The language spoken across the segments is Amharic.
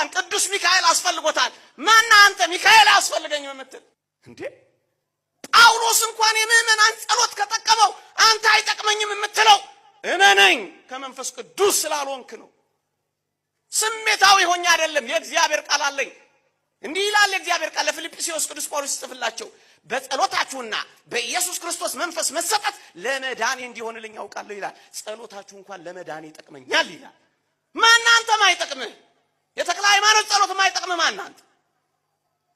እንኳን ቅዱስ ሚካኤል አስፈልጎታል። ማን አንተ ሚካኤል አስፈልገኝም የምትል እንዴ? ጳውሎስ እንኳን የምእመናን ጸሎት ከጠቀመው አንተ አይጠቅመኝም የምትለው እመነኝ ከመንፈስ ቅዱስ ስላልሆንክ ነው። ስሜታዊ ሆኜ አይደለም። የእግዚአብሔር ቃል አለኝ። እንዲህ ይላል የእግዚአብሔር ቃል ለፊልጵስዩስ ቅዱስ ጳውሎስ ጽፍላቸው በጸሎታችሁና በኢየሱስ ክርስቶስ መንፈስ መሰጠት ለመዳኔ እንዲሆንልኝ ያውቃለሁ ይላል። ጸሎታችሁ እንኳን ለመዳኔ ይጠቅመኛል ይላል። ማን አንተ ማይጠቅምህ? የተክለ ሃይማኖት ጸሎት ማይጠቅምህ ማን አንተ?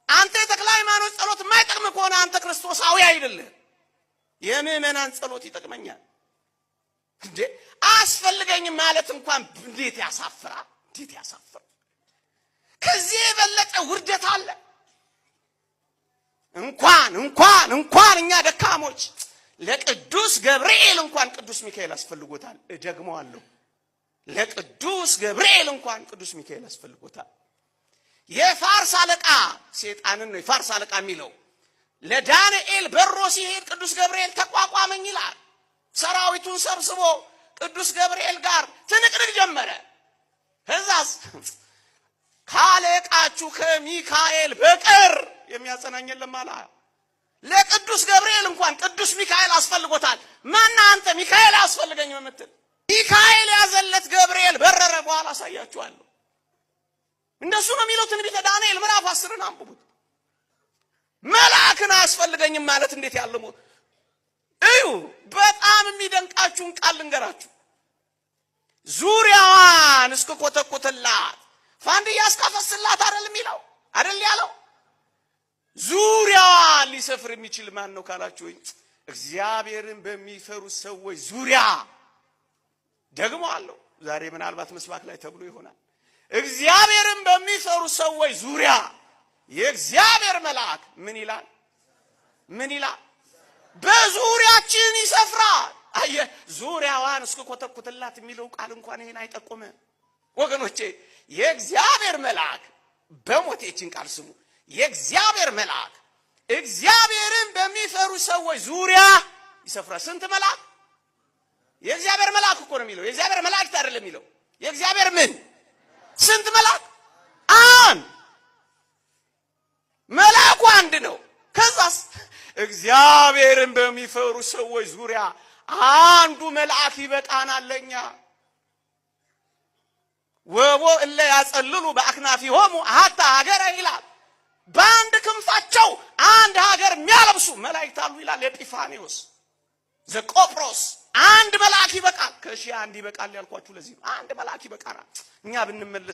አንተ የተክለ ሃይማኖት ጸሎት ማይጠቅምህ ከሆነ አንተ ክርስቶሳዊ አይደለህ። የምእመናን ጸሎት ይጠቅመኛል እንዴ? አስፈልገኝም ማለት እንኳን እንዴት ያሳፍራል! እንዴት ያሳፍራል! ከዚህ የበለጠ ውርደት አለ? እንኳን እኛ ደካሞች ለቅዱስ ገብርኤል እንኳን ቅዱስ ሚካኤል አስፈልጎታል። እደግመዋለሁ፣ ለቅዱስ ገብርኤል እንኳን ቅዱስ ሚካኤል አስፈልጎታል። የፋርስ አለቃ ሰይጣንን ነው የፋርስ አለቃ የሚለው። ለዳንኤል በሮ ሲሄድ ቅዱስ ገብርኤል ተቋቋመኝ ይላል። ሰራዊቱን ሰብስቦ ቅዱስ ገብርኤል ጋር ትንቅንቅ ጀመረ። ከዛስ ካለቃችሁ ከሚካኤል በቀር የሚያጸናኝ የለም አለ። ለቅዱስ ገብርኤል እንኳን ቅዱስ ሚካኤል አስፈልጎታል። ማን አንተ ሚካኤል አስፈልገኝም የምትል? ሚካኤል ያዘለት ገብርኤል በረረ። በኋላ አሳያችኋለሁ። እንደሱ ነው የሚለው ትንቢተ ዳንኤል ምዕራፍ 10ን አንብቡት። መልአክን አስፈልገኝም ማለት እንዴት ያለ ሞት! እዩ። በጣም የሚደንቃችሁን ቃል ልንገራችሁ። ዙሪያዋን እስከኮተኮተላት ፋንድያ እስካፈስላት አይደል የሚለው አይደል ያለው? ዙሪያዋን ሊሰፍር የሚችል ማን ነው ካላችሁ እግዚአብሔርን በሚፈሩ ሰዎች ዙሪያ ደግሞ አለው። ዛሬ ምናልባት መስባክ ላይ ተብሎ ይሆናል። እግዚአብሔርን በሚፈሩ ሰዎች ዙሪያ የእግዚአብሔር መልአክ ምን ይላል? ምን ይላል? በዙሪያችን ይሰፍራል። አየ ዙሪያዋን እስከኮተኮተላት የሚለው ቃል እንኳን ይሄን አይጠቁም ወገኖቼ። የእግዚአብሔር መልአክ በሞቴችን ቃል ስሙ። የእግዚአብሔር መልአክ እግዚአብሔርን በሚፈሩ ሰዎች ዙሪያ ይሰፍራል። ስንት መልአክ? የእግዚአብሔር መልአክ እኮ ነው የሚለው። የእግዚአብሔር መላእክት አይደለም የሚለው። የእግዚአብሔር ምን ስንት መልአክ? አንድ መልአኩ አንድ ነው። ከዛስ እግዚአብሔርን በሚፈሩ ሰዎች ዙሪያ አንዱ መልአክ ይበቃናል ለኛ። ወቦ እለ ያጸልሉ በአክናፊሆሙ አሐተ ሀገረ ይላል። በአንድ ክንፋቸው አንድ ሀገር የሚያለብሱ መላእክት አሉ ይላል ኤጲፋኒዮስ ዘቆጵሮስ። አንድ መልአክ ይበቃል። ከሺህ አንድ ይበቃል ያልኳችሁ ለዚህ ነው። አንድ መልአክ ይበቃናል። እኛ ብንመለስ